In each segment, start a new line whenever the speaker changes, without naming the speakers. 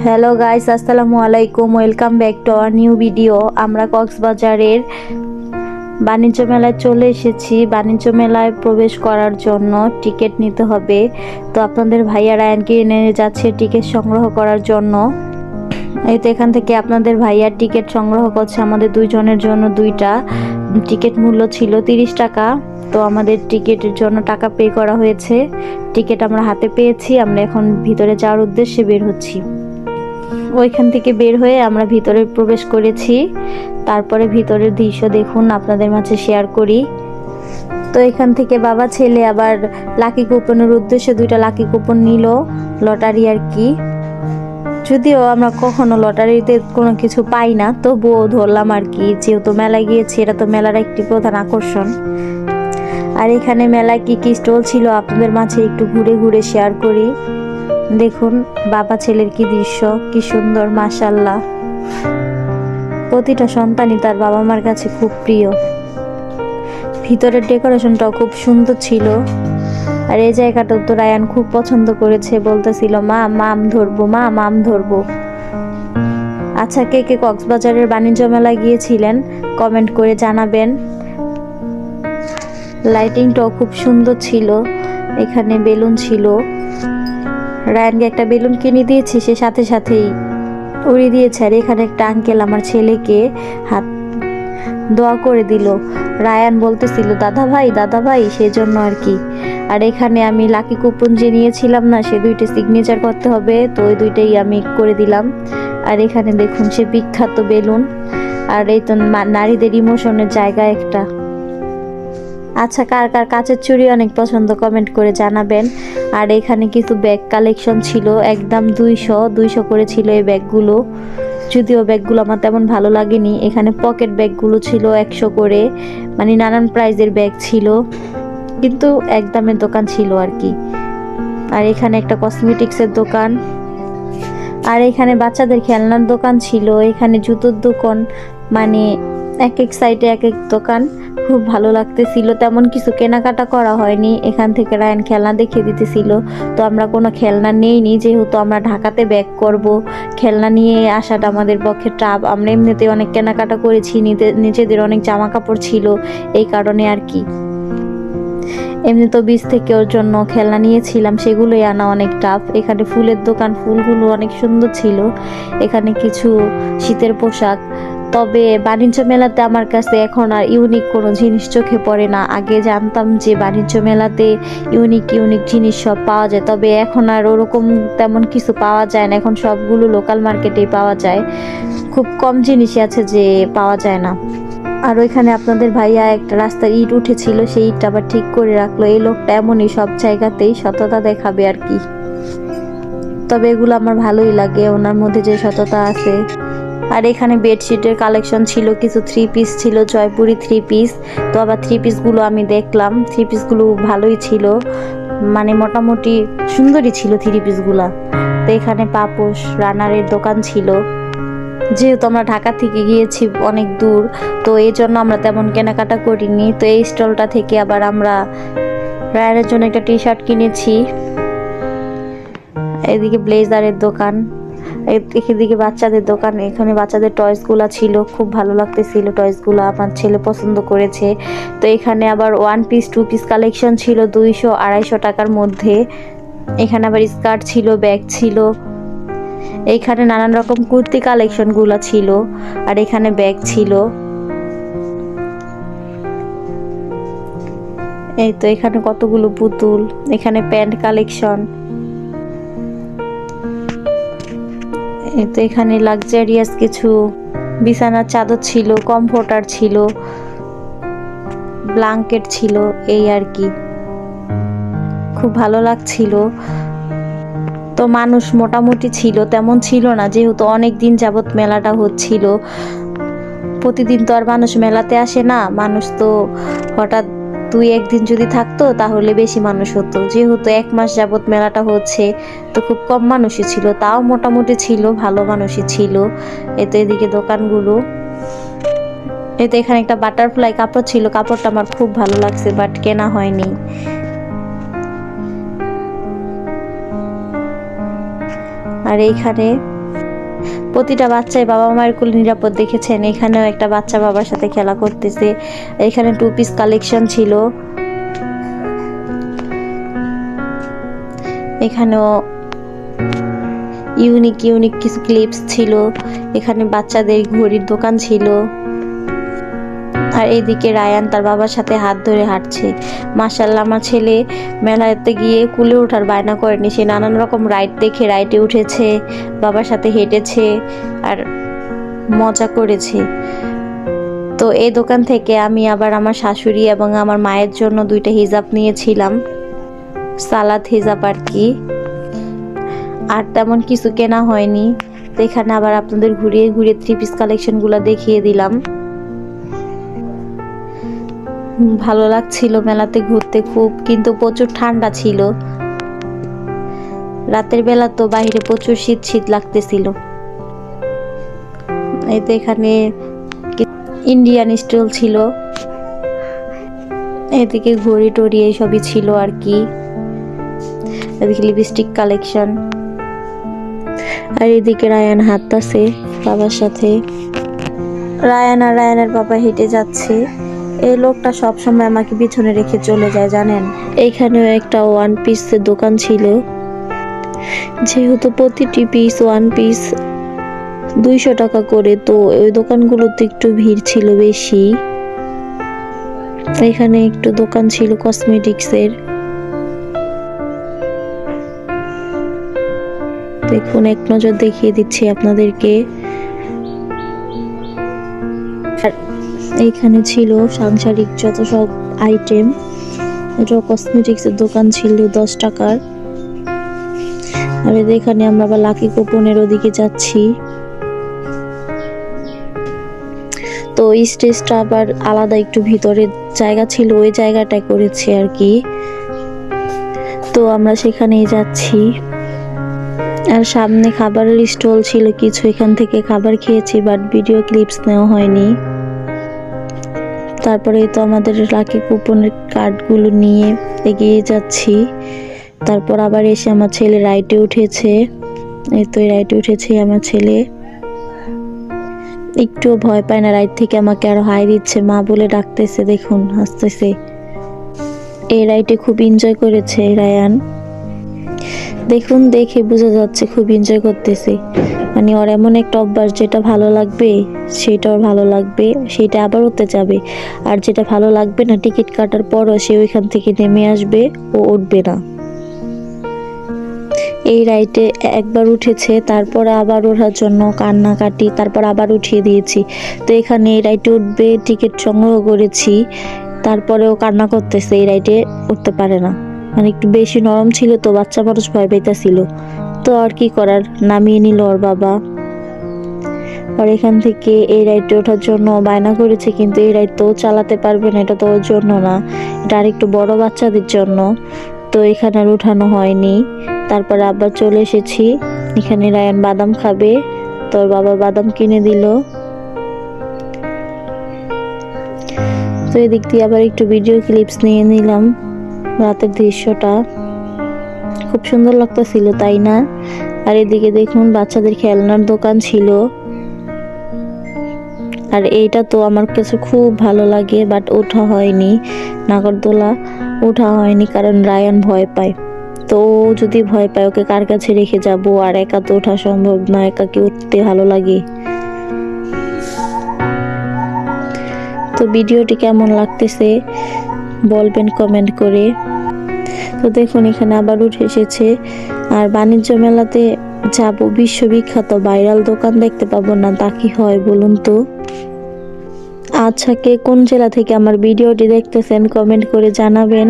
Hello guys, আসসালামু আলাইকুম। Welcome back to our new video. আমরা কক্সবাজারের বাণিজ্য মেলায় চলে এসেছি। বাণিজ্য মেলায় প্রবেশ করার জন্য টিকিট নিতে হবে। তো আপনাদের ভাইয়া রায়ানকে এনে যাচ্ছে টিকিট সংগ্রহ করার জন্য। এই তো এখান থেকে আপনাদের ভাইয়ার টিকিট সংগ্রহ করছে আমাদের দুইজনের জন্য দুইটা। টিকিট মূল্য ছিল 30 টাকা। তো আমাদের টিকিটের জন্য টাকা পে করা হয়েছে। টিকিট আমরা হাতে পেয়েছি। আমরা এখন ভিতরে যাওয়ার উদ্দেশ্যে বের হচ্ছি। ওইখান থেকে বের হয়ে আমরা ভিতরে প্রবেশ করেছি। তারপরে ভিতরের দৃশ্য দেখুন, আপনাদের মাঝে শেয়ার করি। তো এখান থেকে বাবা ছেলে আবার লাকি কুপনের উদ্দেশ্যে দুইটা লাকি কুপন নিল, লটারি আর কি। যদিও আমরা কখনো লটারিতে কোনো কিছু পাই না, তবুও ধরলাম আর কি, যেহেতু মেলায় গিয়েছি, এটা তো মেলার একটি প্রধান আকর্ষণ। আর এখানে মেলায় কি কি স্টল ছিল আপনাদের মাঝে একটু ঘুরে ঘুরে শেয়ার করি। দেখুন বাবা ছেলের কি দৃশ্য, কি সুন্দর, মাশাআল্লাহ। প্রতিটা সন্তানই তার বাবা মার কাছে খুব প্রিয়। ভিতরের ডেকোরেশনটাও খুব সুন্দর ছিল। আর এই জায়গাটা তো রায়ান খুব পছন্দ করেছে, বলতেছিল মা মাম ধরবো, মা মাম ধরবো। আচ্ছা, কে কে কক্সবাজারের বাণিজ্য মেলায় গিয়েছিলেন কমেন্ট করে জানাবেন। লাইটিংটাও খুব সুন্দর ছিল। এখানে বেলুন ছিল। রায়ানকে একটা বেলুন কিনে দিয়েছি, সে সাথে সাথেই উড়িয়ে দিয়েছে। আর এখানে একটা আঙ্কেল আমার ছেলেকে হাত দোয়া করে দিল। রায়ান বলতেছিল দাদা ভাই, সেজন্য আর কি। আর এখানে আমি লাকি কুপন যে নিয়েছিলাম না, সে দুইটা সিগনেচার করতে হবে, তো ওই দুইটাই আমি করে দিলাম। আর এখানে দেখুন সে বিখ্যাত বেলুন। আর এই তো নারীদের ইমোশনের জায়গা একটা। আচ্ছা, কার কার কাচের চুড়ি অনেক পছন্দ কমেন্ট করে জানাবেন। আর এখানে কিছু ব্যাগ কালেকশন ছিল, একদম 200 করে ছিল এই ব্যাগগুলো। যদিও ব্যাগগুলো আমার তেমন ভালো লাগেনি। এখানে পকেট ব্যাগগুলো ছিল 100 করে, মানে নানান প্রাইজের ব্যাগ ছিল, কিন্তু একদমের দোকান ছিল আর কি। আর এখানে একটা কসমেটিক্সের দোকান। আর এখানে বাচ্চাদের খেলনার দোকান ছিল। এখানে জুতোর দোকান, মানে এক এক সাইডে এক এক দোকান। খুব ভালো লাগতেছিল। তেমন কিছু কেনাকাটা করা হয়নি। এখান থেকে রায়ান খেলনা দেখিয়ে দিতেছিল, তো আমরা কোনো খেলনা নেইনি, যেহেতু আমরা ঢাকাতে ব্যাক করব। খেলনা নিয়ে আসাটা আমাদের পক্ষে টাফ। আমরা এমনিতে অনেক কেনাকাটা করেছি, নিজেদের অনেক জামা কাপড় ছিল, এই কারণে আর কি। এমনি তো বীজ থেকে ওর জন্য খেলনা নিয়েছিলাম, সেগুলোই আনা অনেক টাফ। এখানে ফুলের দোকান, ফুলগুলো অনেক সুন্দর ছিল। এখানে কিছু শীতের পোশাক। তবে বাণিজ্য মেলাতে আমার কাছে এখন আর ইউনিক কোনো জিনিস চোখে পড়ে না। আগে জানতাম যে বাণিজ্য মেলাতে ইউনিক জিনিস সব পাওয়া যায়, তবে এখন আর ওরকম তেমন কিছু পাওয়া যায় না। এখন সবগুলো লোকাল মার্কেটেই পাওয়া যায়। খুব কম জিনিসই আছে যে পাওয়া যায় না। আর ওইখানে আপনাদের ভাইয়া একটা রাস্তার ইট উঠেছিল, সেই ইটটা আবার ঠিক করে রাখলো। এই লোকটা এমনই, সব জায়গাতেই সততা দেখাবে আর কি। তবে এগুলো আমার ভালোই লাগে, ওনার মধ্যে যে সততা আছে। আর এখানে বেডশিটের কালেকশন ছিল, কিছু 3 পিস ছিল, জয়পুরি 3 পিস। তো আবার 3 পিসগুলো আমি দেখলাম, 3 পিসগুলো ভালোই ছিল, মানে মোটামুটি সুন্দরই ছিল 3 পিসগুলা। তো এখানে পাপোশ রানারের দোকান ছিল। যেহেতু আমরা ঢাকা থেকে গিয়েছি অনেক দূর, তো এই জন্য আমরা তেমন কেনাকাটা করিনি। তো এই স্টলটা থেকে আবার আমরা রায়ানের জন্য একটা টি শার্ট কিনেছি। এদিকে ব্লেজারের দোকান, এদিকে বাচ্চাদের দোকান। এখানে বাচ্চাদের টয়সগুলা ছিল, খুব ভালো লাগতেছিল টয়সগুলো, আমার ছেলে পছন্দ করেছে। তো এখানে আবার 1 পিস 2 পিস কালেকশন ছিল 200-250 টাকার মধ্যে। এখানে আবার স্কার্ট ছিল, ব্যাগ ছিল। এইখানে নানান রকম কুর্তি কালেকশন গুলা ছিল। আর এখানে ব্যাগ ছিল। এই তো এখানে কতগুলো পুতুল। এখানে প্যান্ট কালেকশন। এই তো এখানে লাক্সারিয়াস কিছু বিছানার চাদর ছিল, কমফোর্টার ছিল, ব্ল্যাঙ্কেট ছিল, এই আর কি। খুব ভালো লাগছিল। তো মানুষ মোটামুটি ছিল, তেমন ছিল না, যেহেতু অনেক দিন যাবত মেলাটা হচ্ছিল। প্রতিদিন তো আর মানুষ মেলাতে আসে না। মানুষ তো হঠাৎ 2-1 দিন যদি থাকতো তাহলে বেশি মানুষ হতো। যেহেতু 1 মাস যাবত মেলাটা হচ্ছে, তো খুব কম মানুষই ছিল, তাও মোটামুটি ছিল, ভালো মানুষই ছিল। এতে এদিকে দোকানগুলো। এতে এখানে একটা বাটারফ্লাই কাপড় ছিল, কাপড়টা আমার খুব ভালো লাগছে, বাট কেনা হয়নি। আর এইখানে প্রতিটা বাচ্চাই বাবা মায়ের কোলে নিরাপদ দেখেছেন। এখানেও একটা বাচ্চা বাবার সাথে খেলা করতেছে। এখানে 2 পিস কালেকশন ছিল। এখানেও ইউনিক ইউনিক কিছু ক্লিপস ছিল। এখানে বাচ্চাদের ঘড়ির দোকান ছিল। আর এইদিকে রায়ান তার বাবার সাথে হাত ধরে হাঁটছে। মাশাআল্লাহ, আমার ছেলে মেলাতে গিয়ে কুলে ওঠার বায়না করেনি। সে নানান রকম রাইড দেখে রাইডে উঠেছে, বাবার সাথে হেঁটেছে আর মজা করেছে। তো এই দোকান থেকে আমি আবার আমার শাশুড়ি এবং আমার মায়ের জন্য 2টা হিজাব নিয়েছিলাম, সালাদ হিজাব আর কি। আর তেমন কিছু কেনা হয়নি। তো এখানে আবার আপনাদের ঘুরিয়ে ঘুরিয়ে 3 পিস কালেকশনগুলো দেখিয়ে দিলাম। ভালো লাগছিল মেলাতে ঘুরতে খুব, কিন্তু প্রচুর ঠান্ডা ছিল। রাতের বেলা তো বাইরে প্রচুর শীত শীত লাগতেছিল। এই তো এখানে ইন্ডিয়ান স্টল ছিল, এদিকে ঘড়ি টড়ি এইসবই ছিল আর কি। এদিকে লিপস্টিক কালেকশন। আর এদিকে রায়ান হাঁটতাছে বাবার সাথে। রায়ান আর রায়ানের বাবা হেঁটে যাচ্ছে। এই লোকটা সবসময় আমাকে পিছনে রেখে চলে যায় জানেন। এইখানেও একটা 1 পিসের দোকান ছিল। যেহেতু প্রতিটি পিস 1 পিস 200 টাকা করে, তো ওই দোকানগুলোতে একটু ভিড় ছিল বেশি। এখানে একটু দোকান ছিল কসমেটিক্সের। দেখুন, এক নজর দেখিয়ে দিচ্ছি আপনাদেরকে। এইখানে ছিল সাংসারিক যত সব আইটেম। এটা কসমেটিক্সের দোকান ছিল 10 টাকার। আর এখানে আমরা আবার লাকি কুপনের ওদিকে যাচ্ছি। তো এই স্টেজটা আবার আলাদা একটু ভিতরে জায়গা ছিল, ওই জায়গাটায় করেছে আর কি। তো আমরা সেখানেই যাচ্ছি। আর সামনে খাবারের স্টল ছিল কিছু, এখান থেকে খাবার খেয়েছি, বাট ভিডিও ক্লিপস নেওয়া হয়নি। তারপরে তো আমাদের লাকি কুপনের কার্ডগুলো নিয়ে এগিয়ে যাচ্ছি। তারপর আবার এসে আমার ছেলে রাইডে উঠেছে। এই তো রাইডে উঠেছে আমার ছেলে। একটু ভয় পায় না, রাইড থেকে আমাকে আরো হাই দিচ্ছে, মা বলে ডাকতেছে। দেখুন হাসতেছে। এই রাইডে খুব এনজয় করেছে রায়ান। দেখুন, দেখে বোঝা যাচ্ছে খুব এনজয় করতেছে। মানে ওর এমন একটা অভ্যাস, যেটা ভালো লাগবে সেটা ওর ভালো লাগবে, সেটা আবার উঠতে যাবে। আর যেটা ভালো লাগবে না, টিকিট কাটার পরও সে ওইখান থেকে নেমে আসবে, ও উঠবে না। এই রাইডে একবার উঠেছে, তারপরে আবার ওঠার জন্য কান্নাকাটি, তারপর আবার উঠিয়ে দিয়েছি। তো এখানে এই রাইডে উঠবে, টিকিট সংগ্রহ করেছি, তারপরেও কান্না করতেছে, এই রাইডে উঠতে পারে না। মানে একটু বেশি নরম ছিল তো, বাচ্চা মানুষ ভয় পাইতেছিল। তো আর কি করার, নামিয়ে নিল ওর বাবা। আর এখান থেকে এই রাইডে ওঠার জন্য বায়না করেছে, কিন্তু এই রাইড তো চালাতে পারবে না, এটা তো ওর জন্য না, এটা আর একটু বড় বাচ্চাদের জন্য। তো এখানে আর উঠানো হয়নি। তারপর আবার চলে এসেছি। এখানে রায়ান বাদাম খাবে, তোর বাবা বাদাম কিনে দিল। তো এদিক দিয়ে আবার একটু ভিডিও ক্লিপস নিয়ে নিলাম। রাতের দৃশ্যটা খুব সুন্দর লাগতেছিল, তাই না? আর এদিকে দেখুন বাচ্চাদের খেলনার দোকান ছিল। আর এইটা তো আমার কাছে খুব ভালো লাগে, বাট ওঠা হয়নি, নাগরদোলা ওঠা হয়নি, কারণ রায়ান ভয় পায়। তো যদি ভয় পায়, ওকে কার কাছে রেখে যাব? আর একা তো ওঠা সম্ভব না, একাকে উঠতে ভালো লাগে। তো ভিডিওটি কেমন লাগতেছে বলবেন কমেন্ট করে। তো দেখুন এখানে আবার উঠে এসেছে। আর বাণিজ্য মেলাতে যাব, বিশ্ববিখ্যাত ভাইরাল দোকান দেখতে পাবো না, তা কি হয় বলুন তো? আচ্ছা, কে কোন জেলা থেকে আমার ভিডিওটি দেখতেছেন কমেন্ট করে জানাবেন।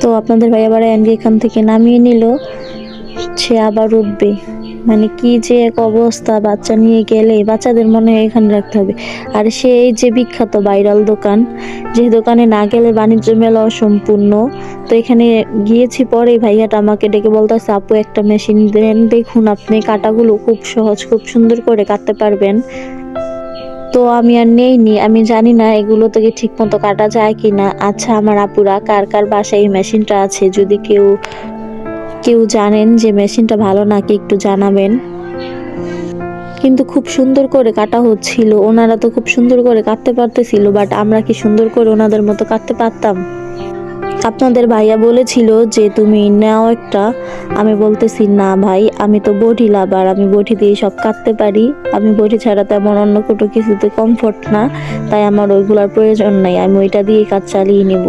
তো আপনাদের ভাই আবার এখান থেকে নামিয়ে নিল, সে আবার উঠবে। মানে কি যে এক অবস্থা, বাচ্চা নিয়ে গেলে বাচ্চাদের মনে হয় এখানে রাখতে হবে। আর সেই যে বিখ্যাত ভাইরাল দোকান, যে দোকানে না গেলে বাণিজ্য মেলা অসম্পূর্ণ। তো এখানে গিয়েছি, পরে ভাইয়াটা আমাকে ডেকে বলতেছে, আপু একটা মেশিন দেন, দেখুন আপনি কাটাগুলো খুব সহজ, খুব সুন্দর করে কাটতে পারবেন। তো আমি আর নেইনি, আমি জানি না এগুলো থেকে ঠিক মতো কাটা যায় কিনা। আচ্ছা, আমার আপুরা কার কার বাসায় এই মেশিনটা আছে, যদি কেউ জানেন যে মেশিনটা ভালো নাকি একটু জানাবেন। কিন্তু খুব সুন্দর করে কাটা হচ্ছিল। ওনারা তো খুব সুন্দর করে কাটতে পারতেছিল, বাট আমরা কি সুন্দর করে ওনাদের মতো কাটতে পারতাম? আপনাদের ভাইয়া বলেছিল যে তুমি নাও একটা। আমি বলতেছি না ভাই, আমি তো বটি লাভার, আমি বটি দিয়ে সব কাটতে পারি। আমি বটি ছাড়া তেমন অন্য কোনো কিছুতে কমফোর্ট না, তাই আমার ওইগুলোর প্রয়োজন নাই, আমি ওইটা দিয়ে কাজ চালিয়ে নেব।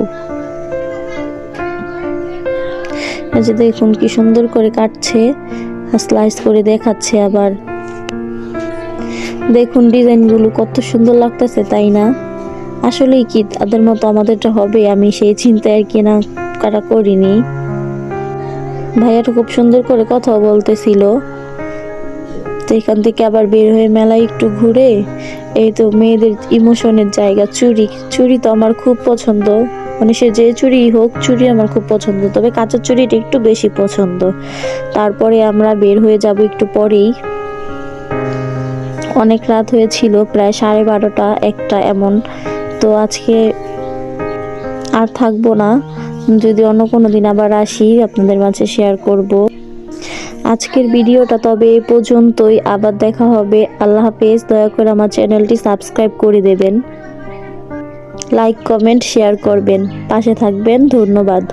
এই যে দেখুন কি সুন্দর করে কাটছে, স্লাইস করে দেখাচ্ছে। আবার দেখুন ডিজাইনগুলো কত সুন্দর লাগতেছে, তাই না? আসলেই কি তাদের মতো আমাদেরটা হবে, আমি সেই চিন্তায় আর কেনাকাটা করিনি। ভাইয়াটা খুব সুন্দর করে কথাও বলতেছিল। তো এখান থেকে আবার বের হয়ে মেলায় একটু ঘুরে, এই তো মেয়েদের ইমোশনের জায়গা চুড়ি। চুড়ি তো আমার খুব পছন্দ, মানে সে যে চুড়ি হোক, চুড়ি আমার খুব পছন্দ, তবে কাঁচের চুড়িটা একটু বেশি পছন্দ। তারপরে আমরা বের হয়ে যাব একটু পরেই। অনেক রাত হয়েছিল, প্রায় 12:30 1টা এমন। তো আজকে আর থাকবো না, যদি অন্য কোনো দিন আবার আসি আপনাদের মাঝে শেয়ার করব। আজকের ভিডিওটা তবে এই পর্যন্তই, আবার দেখা হবে। আল্লাহ হাফেজ। দয়া করে আমার চ্যানেলটি সাবস্ক্রাইব করে দেবেন, লাইক কমেন্ট শেয়ার করবেন, পাশে থাকবেন। ধন্যবাদ।